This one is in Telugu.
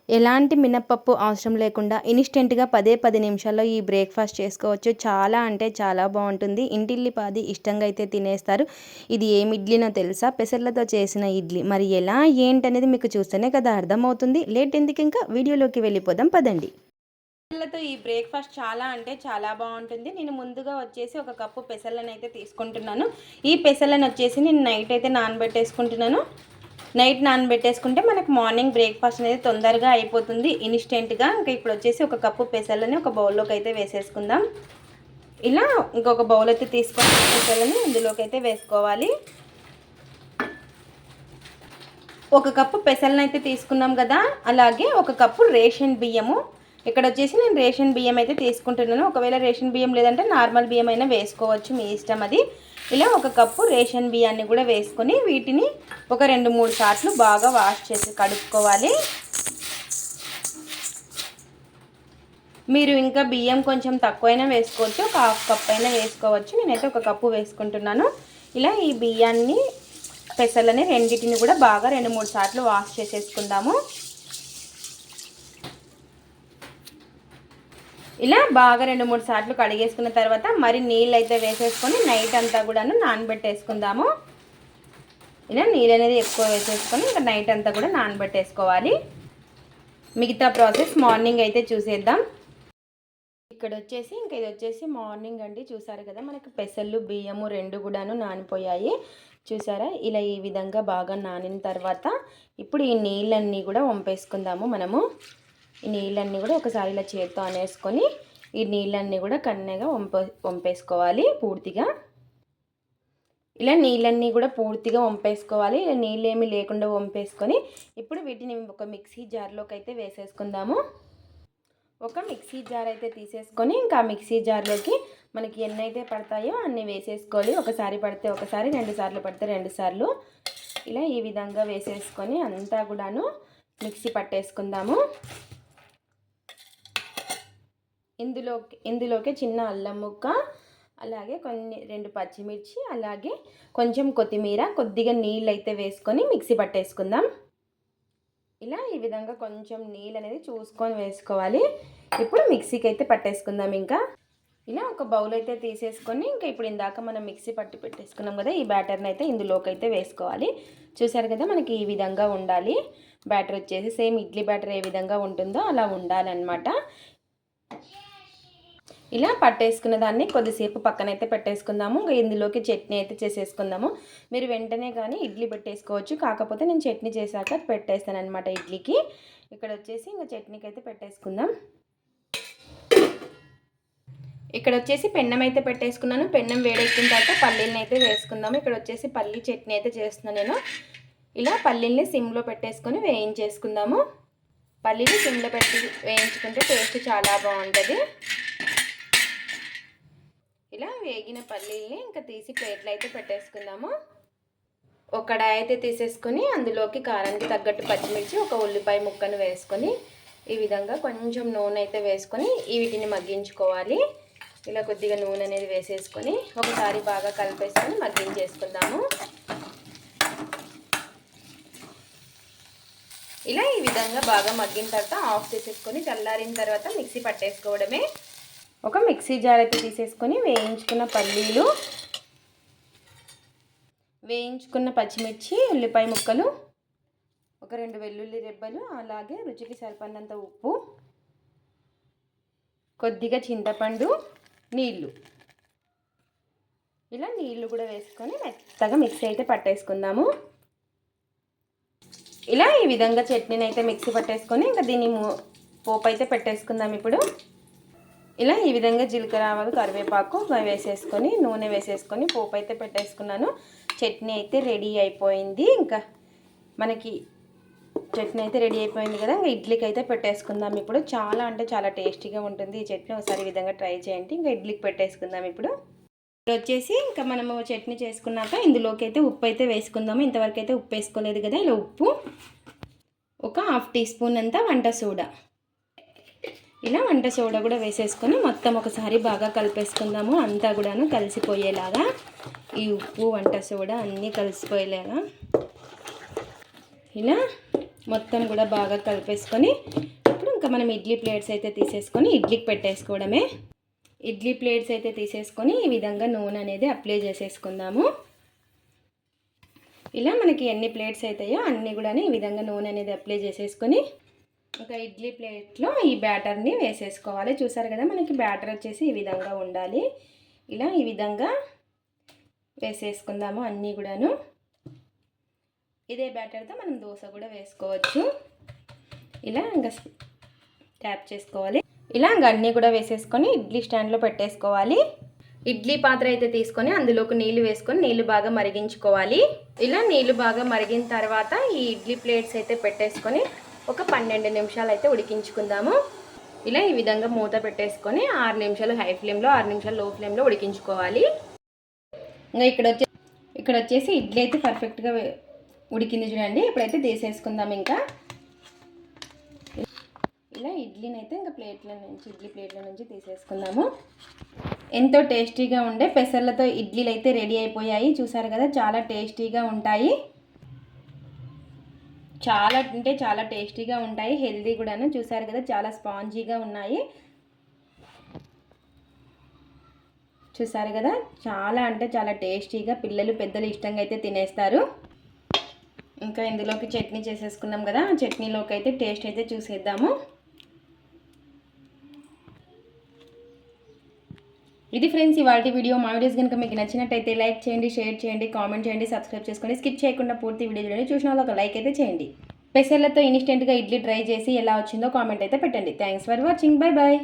ఎలాంటి మినపప్పు అవసరం లేకుండా ఇన్స్టెంట్గా 10 నిమిషాల్లో ఈ బ్రేక్ఫాస్ట్ చేసుకోవచ్చు. చాలా అంటే చాలా బాగుంటుంది. ఇంటిల్లిపాది ఇష్టంగా అయితే తినేస్తారు. ఇది ఏమి ఇడ్లీనో తెలుసా? పెసర్లతో చేసిన ఇడ్లీ. మరి ఎలా ఏంటనేది మీకు చూస్తేనే కదా అర్థమవుతుంది. లేట్ ఎందుకు, ఇంకా వీడియోలోకి వెళ్ళిపోదాం పదండి. పెసర్లతో ఈ బ్రేక్ఫాస్ట్ చాలా అంటే చాలా బాగుంటుంది. నేను ముందుగా వచ్చేసి ఒక కప్పు పెసర్లను అయితే తీసుకుంటున్నాను. ఈ పెసర్లను వచ్చేసి నేను నైట్ అయితే నానబెట్టేసుకుంటున్నాను. నైట్ నానబెట్టేసుకుంటే మనకు మార్నింగ్ బ్రేక్ఫాస్ట్ అనేది తొందరగా అయిపోతుంది ఇన్స్టెంట్గా. ఇంకా ఇప్పుడు వచ్చేసి ఒక కప్పు పెసర్లని ఒక బౌల్లోకి అయితే వేసేసుకుందాం. ఇలా ఇంకొక బౌల్ అయితే తీసుకొని పెసర్లని ఇందులోకి అయితే వేసుకోవాలి. ఒక కప్పు పెసర్లను అయితే తీసుకున్నాం కదా, అలాగే ఒక కప్పు రేషన్ బియ్యము. ఇక్కడ వచ్చేసి నేను రేషన్ బియ్యం అయితే తీసుకుంటున్నాను. ఒకవేళ రేషన్ బియ్యం లేదంటే నార్మల్ బియ్యం అయినా వేసుకోవచ్చు, మీ ఇష్టం అది. ఇలా ఒక కప్పు రేషన్ బియ్యాన్ని కూడా వేసుకొని వీటిని ఒక 2-3 సార్లు బాగా వాష్ చేసి కడుక్కోవాలి. మీరు ఇంకా బియ్యం కొంచెం తక్కువైనా వేసుకోవచ్చు, ఒక హాఫ్ కప్ అయినా వేసుకోవచ్చు. నేనైతే ఒక కప్పు వేసుకుంటున్నాను. ఇలా ఈ బియ్యాన్ని పెసలని రెండింటిని కూడా బాగా 2-3 సార్లు వాష్ చేసేసుకుందాము. ఇలా బాగా 2-3 సార్లు కడిగేసుకున్న తర్వాత మరి నీళ్ళు అయితే వేసేసుకొని నైట్ అంతా కూడాను నానబెట్టేసుకుందాము. ఇలా నీళ్ళు అనేది ఎక్కువ వేసేసుకొని ఇంకా నైట్ అంతా కూడా నానబెట్టేసుకోవాలి. మిగతా ప్రాసెస్ మార్నింగ్ అయితే చూసేద్దాం. ఇక్కడ వచ్చేసి ఇంకా ఇది వచ్చేసి మార్నింగ్ అండి. చూసారు కదా, మనకి పెసళ్ళు బియ్యము రెండు కూడాను నానిపోయాయి. చూసారా, ఇలా ఈ విధంగా బాగా నానిన తర్వాత ఇప్పుడు ఈ నీళ్ళన్నీ కూడా వంపేసుకుందాము. మనము ఈ నీళ్ళన్నీ కూడా ఒకసారి ఇలా చేత్తో అనేసుకొని ఈ నీళ్ళన్నీ కూడా కన్నెగా వంపేసుకోవాలి పూర్తిగా. ఇలా నీళ్ళన్నీ కూడా పూర్తిగా వంపేసుకోవాలి. ఇలా నీళ్ళు ఏమీ లేకుండా వంపేసుకొని ఇప్పుడు వీటిని ఒక మిక్సీ జార్లోకి అయితే వేసేసుకుందాము. ఒక మిక్సీ జార్ అయితే తీసేసుకొని ఇంకా మిక్సీ జార్లోకి మనకి ఎన్ని అయితే పడతాయో అన్నీ వేసేసుకోవాలి. ఒకసారి పడితే ఒకసారి, 2 సార్లు పడితే 2 సార్లు, ఇలా ఈ విధంగా వేసేసుకొని అంతా కూడాను మిక్సీ పట్టేసుకుందాము. ఇందులోకి చిన్న అల్లం ముక్క, అలాగే 2 పచ్చిమిర్చి, అలాగే కొంచెం కొత్తిమీర, కొద్దిగా నీళ్ళు అయితే వేసుకొని మిక్సీ పట్టేసుకుందాం. ఇలా ఈ విధంగా కొంచెం నీళ్ళు అనేది చూసుకొని వేసుకోవాలి. ఇప్పుడు మిక్సీకి అయితే పట్టేసుకుందాం. ఇంకా ఇలా ఒక బౌల్ అయితే తీసేసుకొని ఇంకా ఇప్పుడు ఇందాక మనం మిక్సీ పట్టి పెట్టేసుకున్నాం కదా, ఈ బ్యాటర్ని అయితే ఇందులోకి అయితే వేసుకోవాలి. చూసారు కదా, మనకి ఈ విధంగా ఉండాలి. బ్యాటర్ వచ్చేసి సేమ్ ఇడ్లీ బ్యాటర్ ఏ విధంగా ఉంటుందో అలా ఉండాలన్నమాట. ఇలా పట్టేసుకున్న దాన్ని కొద్దిసేపు పక్కనైతే పెట్టేసుకుందాము. ఇంకా ఇందులోకి చట్నీ అయితే చేసేసుకుందాము. మీరు వెంటనే కానీ ఇడ్లీ పెట్టేసుకోవచ్చు, కాకపోతే నేను చట్నీ చేశాక పెట్టేస్తాను అనమాట ఇడ్లీకి. ఇక్కడ వచ్చేసి ఇంకా చట్నీకి అయితే పెట్టేసుకుందాం. ఇక్కడ వచ్చేసి పెన్నం అయితే పెట్టేసుకున్నాను. పెన్నం వేడెక్కిన తర్వాత పల్లీలను అయితే వేసుకుందాము. ఇక్కడ వచ్చేసి పల్లీ చట్నీ అయితే చేస్తున్నాను నేను. ఇలా పల్లీల్ని సిమ్లో పెట్టేసుకొని వేయించేసుకుందాము. పల్లీలు సిమ్లో పెట్టి వేయించుకుంటే టేస్ట్ చాలా బాగుంటుంది. ఇలా వేగిన పల్లీల్ని ఇంకా తీసి ప్లేట్లో అయితే పెట్టేసుకుందాము. ఒక కడాయి అయితే తీసేసుకొని అందులోకి కారానికి తగ్గట్టు పచ్చిమిర్చి, ఒక ఉల్లిపాయ ముక్కను వేసుకొని ఈ విధంగా కొంచెం నూనె అయితే వేసుకొని వీటిని మగ్గించుకోవాలి. ఇలా కొద్దిగా నూనె అనేది వేసేసుకొని ఒకసారి బాగా కలిపేసుకొని మగ్గించేసుకుందాము. ఇలా ఈ విధంగా బాగా మగ్గిన తర్వాత ఆఫ్ చేసేసుకొని చల్లారిన తర్వాత మిక్సీ పట్టేసుకోవడమే. ఒక మిక్సీ జార్ అయితే తీసేసుకొని వేయించుకున్న పల్లీలు, వేయించుకున్న పచ్చిమిర్చి, ఉల్లిపాయ ముక్కలు, ఒక 2 వెల్లుల్లి రెబ్బలు, అలాగే రుచికి సరిపడినంత ఉప్పు, కొద్దిగా చింతపండు, నీళ్ళు, ఇలా నీళ్ళు కూడా వేసుకొని మెత్తగా మిక్సీ అయితే పట్టేసుకుందాము. ఇలా ఈ విధంగా చట్నీని అయితే మిక్సీ పట్టేసుకొని ఇంకా దీన్ని పోపు అయితే పెట్టేసుకుందాం. ఇప్పుడు ఇలా ఈ విధంగా జీలకర్ర, ఆవాలు, కరివేపాకు వేసేసుకొని నూనె వేసేసుకొని పోపు అయితే పెట్టేసుకున్నాను. చట్నీ అయితే రెడీ అయిపోయింది. ఇంకా మనకి చట్నీ అయితే రెడీ అయిపోయింది కదా, ఇంకా ఇడ్లీకి అయితే పెట్టేసుకుందాం. ఇప్పుడు చాలా అంటే చాలా టేస్టీగా ఉంటుంది ఈ చట్నీ. ఒకసారి ఈ విధంగా ట్రై చేయండి. ఇంకా ఇడ్లీకి పెట్టేసుకుందాం. ఇప్పుడు వచ్చేసి ఇంకా మనము చట్నీ చేసుకున్నాక ఇందులోకి అయితే ఉప్పు అయితే వేసుకుందాము. ఇంతవరకు అయితే ఉప్పు వేసుకోలేదు కదా, ఇలా ఉప్పు, ఒక 1/2 టీ స్పూన్ అంతా వంట సోడా, ఇలా వంట సోడా కూడా వేసేసుకొని మొత్తం ఒకసారి బాగా కలిపేసుకుందాము. అంతా కూడాను కలిసిపోయేలాగా ఈ ఉప్పు, వంట సోడా అన్నీ కలిసిపోయేలాగా ఇలా మొత్తం కూడా బాగా కలిపేసుకొని ఇప్పుడు ఇంకా మనం ఇడ్లీ ప్లేట్స్ అయితే తీసేసుకొని ఇడ్లీకి పెట్టేసుకోవడమే. ఇడ్లీ ప్లేట్స్ అయితే తీసేసుకొని ఈ విధంగా నూనె అనేది అప్లై చేసేసుకుందాము. ఇలా మనకి ఎన్ని ప్లేట్స్ అవుతాయో అన్నీ కూడా ఈ విధంగా నూనె అనేది అప్లై చేసేసుకొని ఒక ఇడ్లీ ప్లేట్లో ఈ బ్యాటర్ని వేసేసుకోవాలి. చూసారు కదా, మనకి బ్యాటర్ వచ్చేసి ఈ విధంగా ఉండాలి. ఇలా ఈ విధంగా వేసేసుకుందాము అన్నీ కూడాను. ఇదే బ్యాటర్తో మనం దోశ కూడా వేసుకోవచ్చు. ఇలా ఇంకా ట్యాప్ చేసుకోవాలి. ఇలా ఇంకా అన్నీ కూడా వేసేసుకొని ఇడ్లీ స్టాండ్లో పెట్టేసుకోవాలి. ఇడ్లీ పాత్ర అయితే తీసుకొని అందులోకి నీళ్లు వేసుకొని నీళ్లు బాగా మరిగించుకోవాలి. ఇలా నీళ్లు బాగా మరిగిన తర్వాత ఈ ఇడ్లీ ప్లేట్స్ అయితే పెట్టేసుకొని ఒక 12 నిమిషాలు అయితే ఉడికించుకుందాము. ఇలా ఈ విధంగా మూత పెట్టేసుకొని 6 నిమిషాలు హై ఫ్లేమ్లో 6 నిమిషాలు లో ఫ్లేమ్లో ఉడికించుకోవాలి. ఇంకా ఇక్కడ వచ్చేసి ఇడ్లీ అయితే పర్ఫెక్ట్గా ఉడికింది చూడండి. ఇప్పుడైతే తీసేసుకుందాం. ఇంకా ఇలా ఇడ్లీని అయితే ఇంకా ఇడ్లీ ప్లేట్ల నుంచి తీసేసుకుందాము. ఎంతో టేస్టీగా ఉండే పెసర్లతో ఇడ్లీలు అయితే రెడీ అయిపోయాయి. చూసారు కదా, చాలా టేస్టీగా ఉంటాయి. చాలా అంటే చాలా టేస్టీగా ఉంటాయి, హెల్దీ కూడాను. చూసారు కదా, చాలా స్పాంజీగా ఉన్నాయి. చూసారు కదా, చాలా అంటే చాలా టేస్టీగా పిల్లలు పెద్దలు ఇష్టంగా అయితే తినేస్తారు. ఇంకా ఇందులోకి చట్నీ చేసేసుకున్నాం కదా, ఆ చట్నీలోకి అయితే టేస్ట్ అయితే చూసేద్దాము. ఇది ఫ్రెండ్స్ ఇవాళ వీడియో. మా వీడియోస్ కనుక మీకు నచ్చినట్టయితే లైక్ చేయండి, షేర్ చేయండి, కామెంట్ చేయండి, సబ్స్క్రైబ్ చేసుకోండి. స్కిప్ చేయకుండా పూర్తి వీడియో చూడండి. చూసిన వాళ్ళు ఒక లైక్ అయితే చేయండి. పెసర్లతో ఇన్స్టెంట్గా ఇడ్లీ ట్రై చేసి ఎలా వచ్చిందో కామెంట్ అయితే పెట్టండి. Thanks for watching. Bye bye.